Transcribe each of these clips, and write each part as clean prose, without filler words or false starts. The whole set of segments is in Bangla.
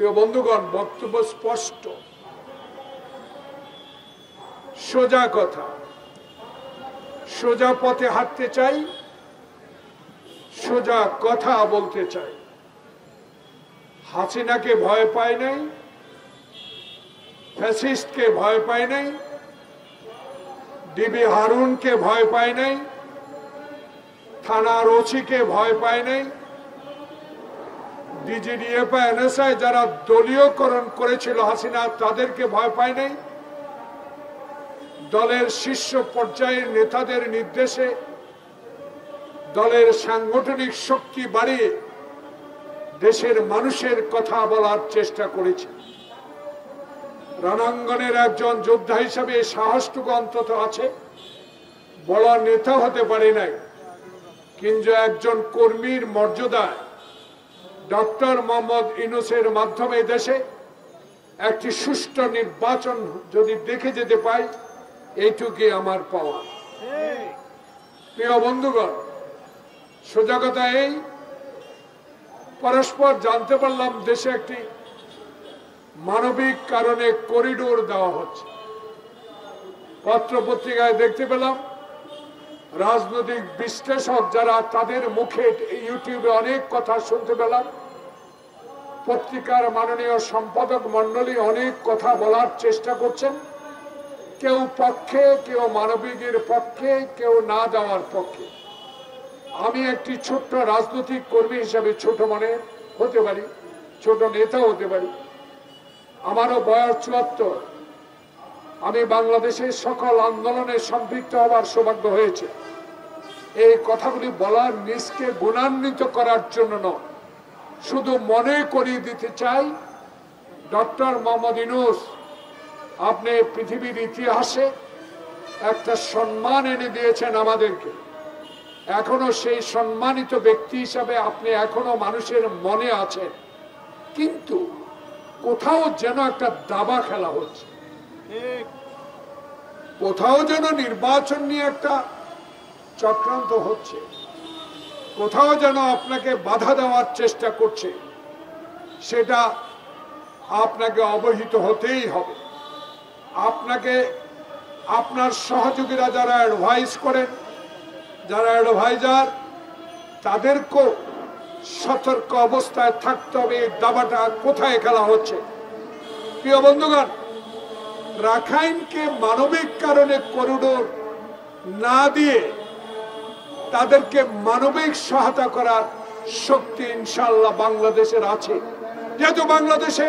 প্রিয় বন্ধুগণ, বক্তব্য স্পষ্ট, সোজা কথা, সোজা পথে হাঁটতে চাই, সোজা কথা বলতে চাই। হাসিনাকে ভয় পায় নাই, ফ্যাসিস্টকে ভয় পায় নাই, ডিবি হারুনকে ভয় পায় নাই, থানার ওসিকে ভয় পায় নাই, ডিজিডিএফআই এনএসআই যারা দলীয়করণ করেছিল হাসিনা তাদেরকে ভয় পায় নাই। দলের শীর্ষ পর্যায়ের নেতাদের নির্দেশে দলের সাংগঠনিক শক্তি বাড়িয়ে দেশের মানুষের কথা বলার চেষ্টা করেছে। রণাঙ্গনের একজন যোদ্ধা হিসাবে সাহসটুকু অন্তত আছে। বড় নেতা হতে পারে নাই, কিন্তু একজন কর্মীর মর্যাদায় ডক্টর মোহাম্মদ ইউনূসের মাধ্যমে দেশে একটি সুষ্ঠু নির্বাচন যদি দেখে যেতে পাই, এইটুকুই আমার পাওয়া। প্রিয় বন্ধুগণ, সোজা কথা এই, পরস্পর জানতে পারলাম দেশে একটি মানবিক কারণে করিডোর দেওয়া হচ্ছে। পত্র পত্রিকায় দেখতে পেলাম, রাজনৈতিক বিশ্লেষক যারা, তাদের মুখে ইউটিউবে অনেক কথা শুনতে পেলাম। পত্রিকার মাননীয় সম্পাদক মন্ডলী অনেক কথা বলার চেষ্টা করছেন, কেউ পক্ষে, কেউ মানবিকের পক্ষে, কেউ না দেওয়ার পক্ষে। আমি একটি ছোট্ট রাজনৈতিক কর্মী হিসাবে ছোট মনে হতে পারি, ছোট নেতা হতে পারি। আমারও বয়স ৭৪। আমি বাংলাদেশের সকল আন্দোলনে সম্পৃক্ত হবার সৌভাগ্য হয়েছে। এই কথাগুলি বলার নিজকে গুণান্বিত করার জন্য নয়, শুধু মনে করিয়ে দিতে চাই, ডক্টর মোহাম্মদ ইউনূস আপনি পৃথিবীর ইতিহাসে একটা সম্মান এনে দিয়েছেন আমাদেরকে। এখনো সেই সম্মানিত ব্যক্তি হিসাবে আপনি এখনো মানুষের মনে আছেন, কিন্তু কোথাও যেন একটা দাবা খেলা হচ্ছে, কোথাও যেন নির্বাচন নিয়ে একটা চক্রান্ত হচ্ছে, কোথাও যেন আপনাকে বাধা দেওয়ার চেষ্টা করছে। সেটা আপনাকে অবহিত হতেই হবে। আপনাকে আপনার সহযোগীরা যারা অ্যাডভাইস করেন, যারা অ্যাডভাইজার, তাদেরকেও সতর্ক অবস্থায় থাকতে হবে এই দাবাটা কোথায় খেলা হচ্ছে। প্রিয় বন্ধুগণ, রাখাইনকে মানবিক কারণে করিডোর না দিয়ে তাদেরকে মানবিক সহায়তা করার শক্তি ইনশাআল্লাহ বাংলাদেশের আছে। যেহেতু বাংলাদেশে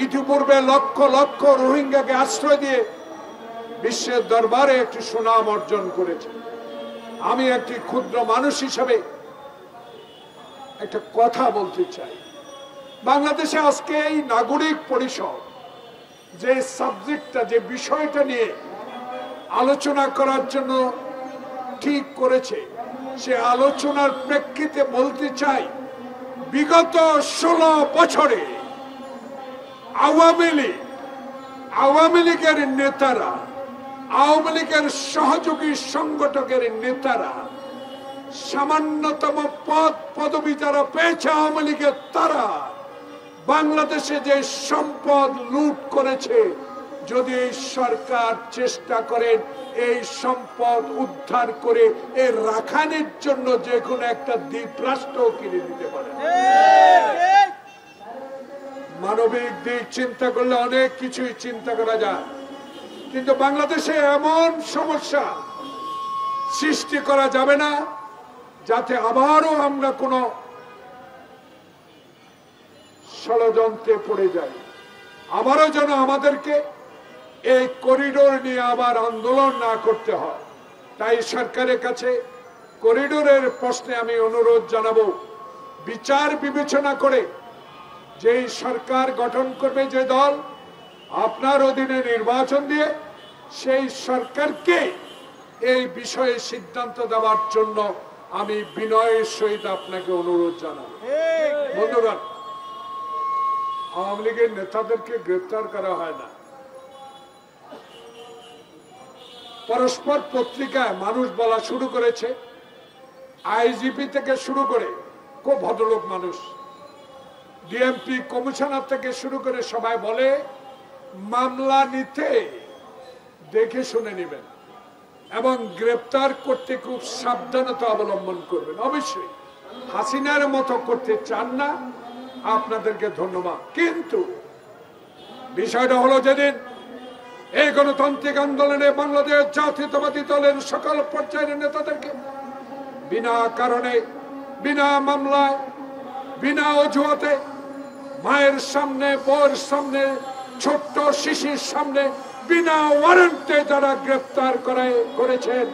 ইতিপূর্বে লক্ষ লক্ষ রোহিঙ্গাকে আশ্রয় দিয়ে বিশ্বের দরবারে একটি সুনাম অর্জন করেছে। আমি একটি ক্ষুদ্র মানুষ হিসেবে একটা কথা বলতে চাই। বাংলাদেশে আজকে এই নাগরিক পরিষদ যে সাবজেক্টটা, যে বিষয়টা নিয়ে আলোচনা করার জন্য ঠিক করেছে, সে আলোচনার প্রেক্ষিতে বলতে চাই, বিগত 16 বছরে আওয়ামী লীগের নেতারা, আওয়ামী লীগের সহযোগী সংগঠকের নেতারা, সামান্যতম পদ পদবি যারা পেয়েছে আওয়ামী লীগের, তারা বাংলাদেশে যে সম্পদ লুট করেছে, যদি এই সরকার চেষ্টা করেন এই সম্পদ উদ্ধার করে এই রাখাইনের জন্য যে কোনো একটা দ্বীপ রাষ্ট্র কিনে দিতে পারে। মানবিক দিক চিন্তা করলে অনেক কিছুই চিন্তা করা যায়, কিন্তু বাংলাদেশে এমন সমস্যা সৃষ্টি করা যাবে না যাতে আবারও আমরা কোনো ষড়যন্ত্রে পড়ে যাই, আবারও যেন আমাদেরকে এই করিডোর নিয়ে আবার আন্দোলন না করতে হয়। তাই সরকারের কাছে করিডোরের প্রশ্নে আমি অনুরোধ জানাবো, বিচার বিবেচনা করে যেই সরকার গঠন করবে, যে দল আপনার অধীনে নির্বাচন দিয়ে, সেই সরকারকে এই বিষয়ে সিদ্ধান্ত দেওয়ার জন্য আমি বিনয়ের সহিত আপনাকে অনুরোধ জানাবো। বন্ধুগণ, আওয়ামী লীগের নেতাদেরকে গ্রেপ্তার করা হয় না। পরস্পর পত্রিকায় মানুষ বলা শুরু করেছে, আইজিপি থেকে শুরু করে, খুব ভদ্রলোক মানুষ, ডিএমপি কমিশনার থেকে শুরু করে সবাই বলে মামলা নিতে দেখে শুনে নেবেন এবং গ্রেপ্তার করতে খুব সাবধানতা অবলম্বন করবেন। অবশ্যই হাসিনার মতো করতে চান না, আপনাদেরকে ধন্যবাদ। কিন্তু বিষয়টা হলো যেদিন এই গণতান্ত্রিক আন্দোলনে বাংলাদেশ জাতীয়তাবাদী দলের সকল পর্যায়ের নেতাদেরকে বিনা কারণে, বিনা মামলায়, বিনা অজুহাতে মায়ের সামনে, বউয়ের সামনে, ছোট্ট শিশুর সামনে বিনা ওয়ারেন্টে যারা গ্রেপ্তার করেছেন,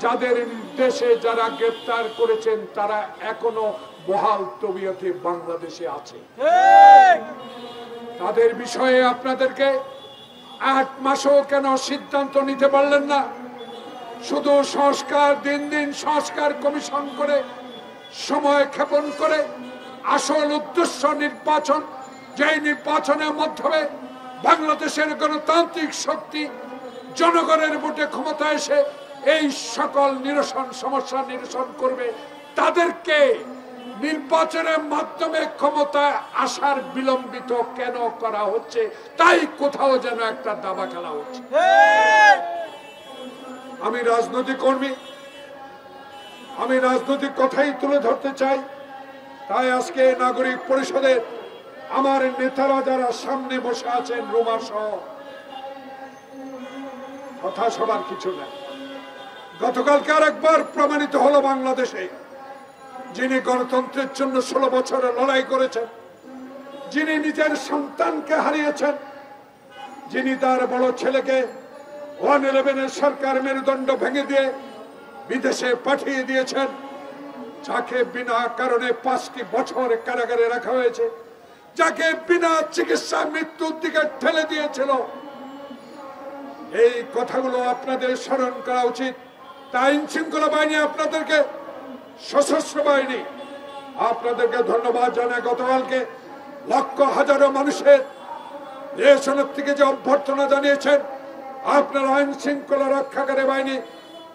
যাদের দেশে যারা গ্রেপ্তার করেছেন তারা এখনো বহাল তবিয়তে বাংলাদেশে আছে। তাদের বিষয়ে আপনাদেরকে 8 মাসও কেন সিদ্ধান্ত নিতে পারলেন না? শুধু সংস্কার, দিন দিন সংস্কার কমিশন করে সময় ক্ষেপণ করে আসল উদ্দেশ্য নির্বাচন, যেই নির্বাচনের মাধ্যমে বাংলাদেশের গণতান্ত্রিক শক্তি জনগণের ভোটে ক্ষমতা এসে এই সকল সমস্যা নিরসন করবে, তাদেরকে নির্বাচনের মাধ্যমে ক্ষমতায় আসার বিলম্বিত কেন করা হচ্ছে? তাই কোথাও যেন একটা দাবা খেলা হচ্ছে। আমি রাজনৈতিক কর্মী, আমি রাজনৈতিক কথাই তুলে ধরতে চাই। তাই আজকে নাগরিক পরিষদের আমার নেতারা যারা সামনে বসে আছেন, রুমা সহ, কথা সবার কিছু নাই। গতকালকে আরেকবার প্রমাণিত হলো বাংলাদেশে যিনি গণতন্ত্রের জন্য 16 বছরে লড়াই করেছেন, যিনি নিজের সন্তানকে হারিয়েছেন, যিনি তার বড় ছেলেকে 111 সরকার মেরুদণ্ড ভেঙে দিয়ে বিদেশে পাঠিয়ে দিয়েছেন, যাকে বিনা কারণে 5টি বছর কারাগারে রাখা হয়েছে, যাকে বিনা চিকিৎসা মৃত্যুর দিকে ঠেলে দিয়েছিল। এই কথাগুলো আপনাদের স্মরণ করা উচিত। তাই আইন শৃঙ্খলা বাহিনী আপনাদেরকে, সশস্ত্র বাহিনী আপনাদেরকে ধন্যবাদ জানাই। গতকালকে লক্ষ হাজারো মানুষের রেশনের থেকে যে অভ্যর্থনা জানিয়েছেন, আপনার আইন শৃঙ্খলা রক্ষাকারী বাহিনী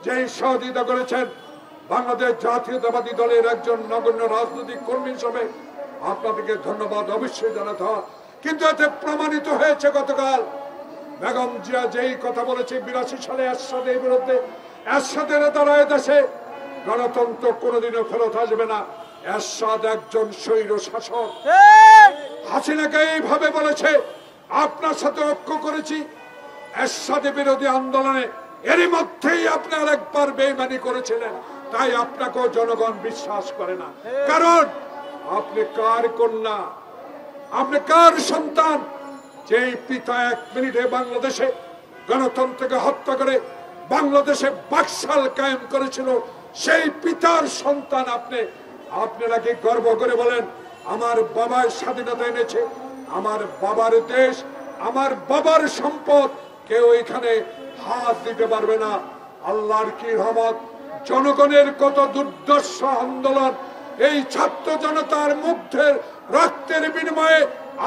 যেই সহযোগিতা করেছেন, বাংলাদেশ জাতীয়তাবাদী দলের একজন নগণ্য রাজনৈতিক কর্মী হিসেবে আপনাদেরকে ধন্যবাদ অবশ্যই জানাতে হয়। কিন্তু এতে প্রমাণিত হয়েছে গতকাল বেগম জিয়া যেই কথা বলেছে 82 সালে এরশাদের বিরুদ্ধে, এরশাদের দ্বারা দেশে গণতন্ত্র কোনোদিনও ফেরত আসবে না। এরশাদ একজন স্বৈর শাসক। হাসিনাকে এইভাবে বলেছে, আপনার সাথে ঐক্য করেছি এরশাদের বিরোধী আন্দোলনে, এরই মধ্যেই আপনি আরেকবার বেইমানি করেছিলেন, তাই আপনাকেও জনগণ বিশ্বাস করে না। কারণ আপনি কার কন্যা, আপনি কার সন্তান? যেই পিতা 1 মিনিটে বাংলাদেশে গণতন্ত্রকে হত্যা করে বাংলাদেশে বাকশাল কায়েম করেছিল, সেই পিতার সন্তান আপনি। আপনারা কি গর্ব করে বলেন আমার বাবার স্বাধীনতা এনেছে, আমার বাবার দেশ, আমার বাবার সম্পদ, কেউ এখানে হাত দিতে পারবে না। আল্লাহর কি রহমত, জনগণের কত দুর্দর্শ আন্দোলন, এই ছাত্র জনতার মুগ্ধের রক্তের বিনিময়ে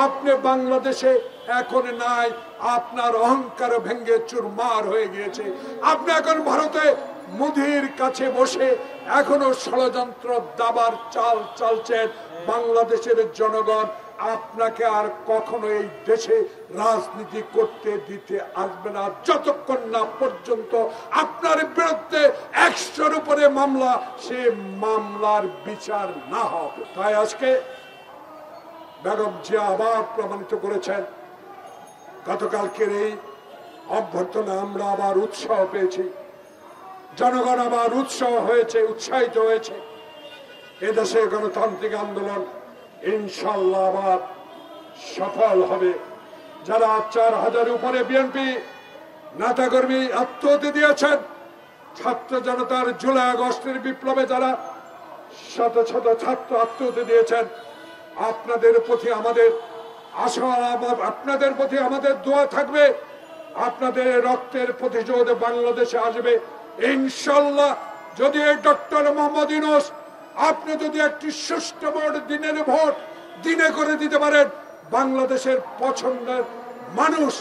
আপনি বাংলাদেশে এখন নাই। আপনার অহংকার ভেঙে চুরমার হয়ে গিয়েছে। আপনি এখন ভারতে মোদির কাছে বসে এখনো ষড়যন্ত্র দাবার চাল চালছেন। বাংলাদেশের জনগণ আপনাকে আর কখনো এই দেশে রাজনীতি করতে দিতে আসবে না, যতক্ষণ না পর্যন্ত আপনার বিরুদ্ধে 100-র উপরে মামলা, সে মামলার বিচার না হবে। তাই আজকে বেগম জিয়া আবার প্রমাণিত করেছেন। গতকালকের এই অভ্যর্থনা আমরা আবার উৎসাহ পেয়েছি, জনগণ আবার উৎসাহ হয়েছে, উৎসাহিত হয়েছে। এদেশে গণতান্ত্রিক আন্দোলন ইনশাল্লাহ আবার সফল হবে। যারা 4000 উপরে বিএনপি নেতাকর্মী আত্মহত্যা দিয়েছেন, ছাত্র জনতার জুলাই আগস্টের বিপ্লবে যারা শত শত ছাত্র আত্মহত্যা দিয়েছেন, আপনাদের প্রতি আমাদের আশা, আপনাদের প্রতি আমাদের দোয়া থাকবে। আপনাদের রক্তের প্রতিশোধ বাংলাদেশে আসবে ইনশাল্লাহ। যদি ডক্টর মোহাম্মদ ইউনূস আপনি যদি একটি সুষ্ঠু ভোট, দিনের ভোট দিনে করে দিতে পারেন, বাংলাদেশের পছন্দের মানুষ,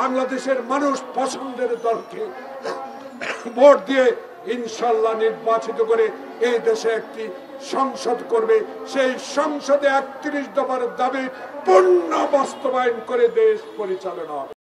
বাংলাদেশের মানুষ পছন্দের দলকে ভোট দিয়ে ইনশাল্লাহ নির্বাচিত করে এই দেশে একটি সংসদ করবে, সেই সংসদে ৩১ দফার দাবি পূর্ণ বাস্তবায়ন করে দেশ পরিচালনা হবে।